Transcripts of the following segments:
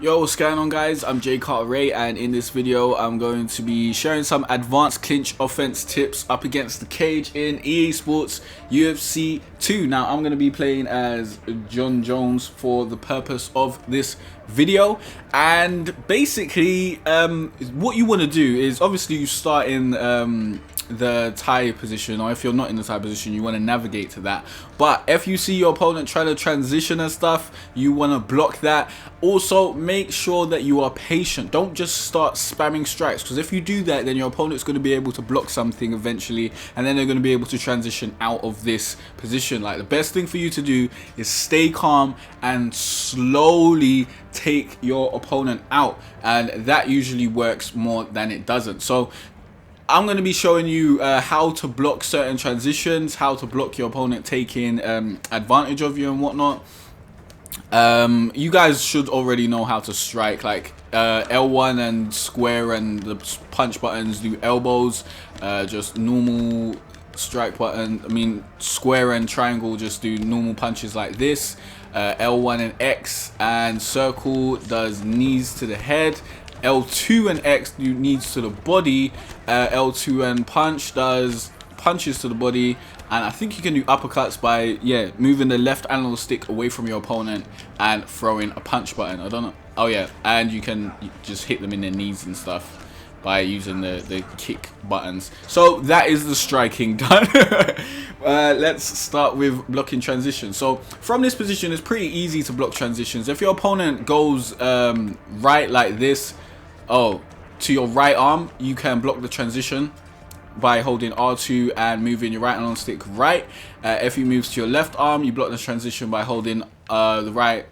Yo, what's going on, guys? I'm Jay Cartere, and in this video I'm going to be sharing some advanced clinch offense tips up against the cage in EA Sports UFC 2. Now I'm going to be playing as Jon Jones for the purpose of this video, and basically what you want to do is obviously you start in the tie position, or if you're not in the tie position you want to navigate to that. But if you see your opponent trying to transition and stuff, you want to block that. Also, make sure that you are patient. Don't just start spamming strikes, because if you do that, then your opponent's going to be able to block something eventually, and then they're going to be able to transition out of this position. Like, the best thing for you to do is stay calm and slowly take your opponent out, and that usually works more than it doesn't. So I'm going to be showing you how to block certain transitions, how to block your opponent taking advantage of you and whatnot. You guys should already know how to strike, like L1 and square and the punch buttons do elbows, just normal strike button. I mean, square and triangle just do normal punches like this. L1 and X and circle does knees to the head. L2 and X do knees to the body. L2 and punch does punches to the body. And I think you can do uppercuts by, moving the left analog stick away from your opponent and throwing a punch button. I don't know. Oh yeah, and you can just hit them in their knees and stuff by using the kick buttons. So that is the striking done. Let's start with blocking transitions. So from this position, it's pretty easy to block transitions. If your opponent goes right like this, to your right arm, you can block the transition by holding R2 and moving your right analog stick right. If he moves to your left arm, you block the transition by holding the right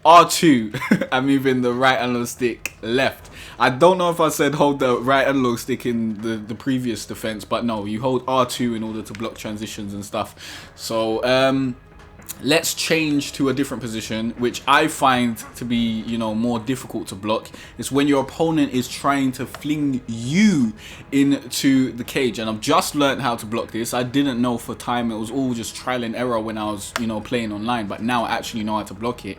R2 and moving the right analog stick left. I don't know if I said hold the right analog stick in the previous defense, but no, you hold R2 in order to block transitions and stuff. So let's change to a different position, which I find to be, you know, more difficult to block. It's when your opponent is trying to fling you into the cage, and I've just learned how to block this. I didn't know for time. It was all just trial and error when I was, you know, playing online, but now I actually know how to block it.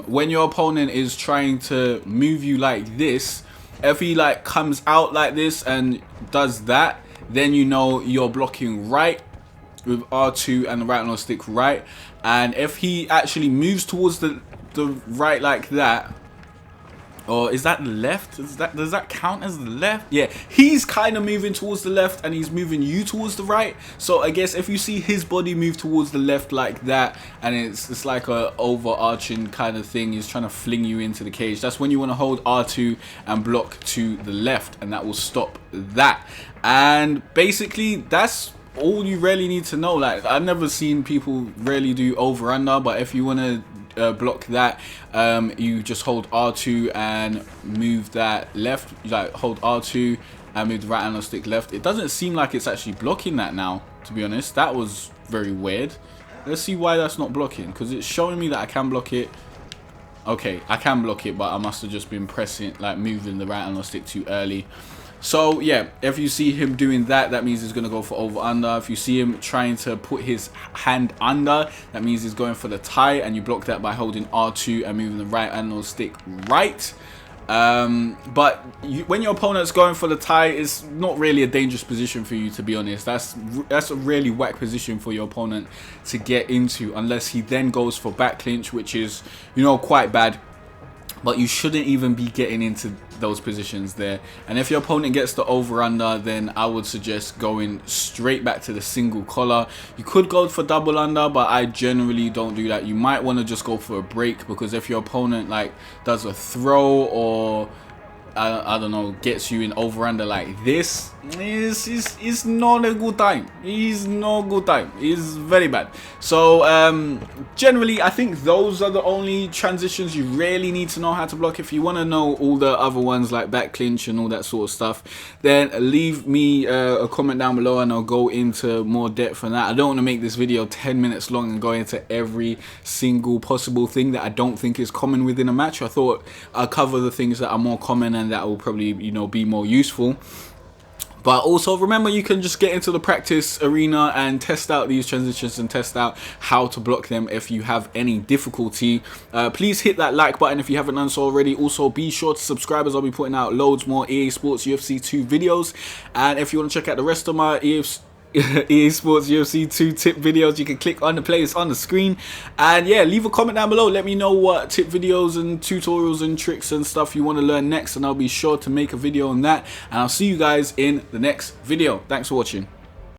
When your opponent is trying to move you like this, if he like comes out like this and does that, then you know you're blocking right with R2 and the right analog stick right. And if he actually moves towards the right like that, or is that the left? Does that count as the left? Yeah, he's kind of moving towards the left and he's moving you towards the right. So I guess if you see his body move towards the left like that, and it's like a overarching kind of thing, he's trying to fling you into the cage, that's when you want to hold R2 and block to the left, and that will stop that. And basically that's all you really need to know. Like, I've never seen people really do over under, but if you want to block that, you just hold R2 and move that left. Like, hold R2 and move the right analog stick left. It doesn't seem like it's actually blocking that now, to be honest. That was very weird. Let's see why that's not blocking, because it's showing me that I can block it. Okay, I can block it, but I must have just been pressing, like, moving the right analog stick too early. So yeah, if you see him doing that, that means he's going to go for over under. If you see him trying to put his hand under, that means he's going for the tie, and you block that by holding R2 and moving the right analog stick right. But when your opponent's going for the tie, it's not really a dangerous position for you, to be honest. That's a really whack position for your opponent to get into, unless he then goes for back clinch, which is, you know, quite bad. But you shouldn't even be getting into those positions there. And if your opponent gets the over-under, then I would suggest going straight back to the single collar. You could go for double under, but I generally don't do that. You might want to just go for a break, because if your opponent like does a throw, or I don't know, gets you in over-under like this, it's not a good time. It's no good time. It's very bad. So generally, I think those are the only transitions you really need to know how to block. If you want to know all the other ones like back clinch and all that sort of stuff, then leave me a comment down below and I'll go into more depth on that. I don't want to make this video 10 minutes long and go into every single possible thing that I don't think is common within a match. I thought I'll cover the things that are more common and that will probably, you know, be more useful. But also remember, you can just get into the practice arena and test out these transitions and test out how to block them if you have any difficulty. Please hit that like button if you haven't done so already. Also, be sure to subscribe, as I'll be putting out loads more EA Sports UFC 2 videos. And if you want to check out the rest of my EA Sports UFC 2 tip videos, you can click on the playlist on the screen. And yeah, leave a comment down below. Let me know what tip videos and tutorials and tricks and stuff you want to learn next, and I'll be sure to make a video on that. And I'll see you guys in the next video. Thanks for watching.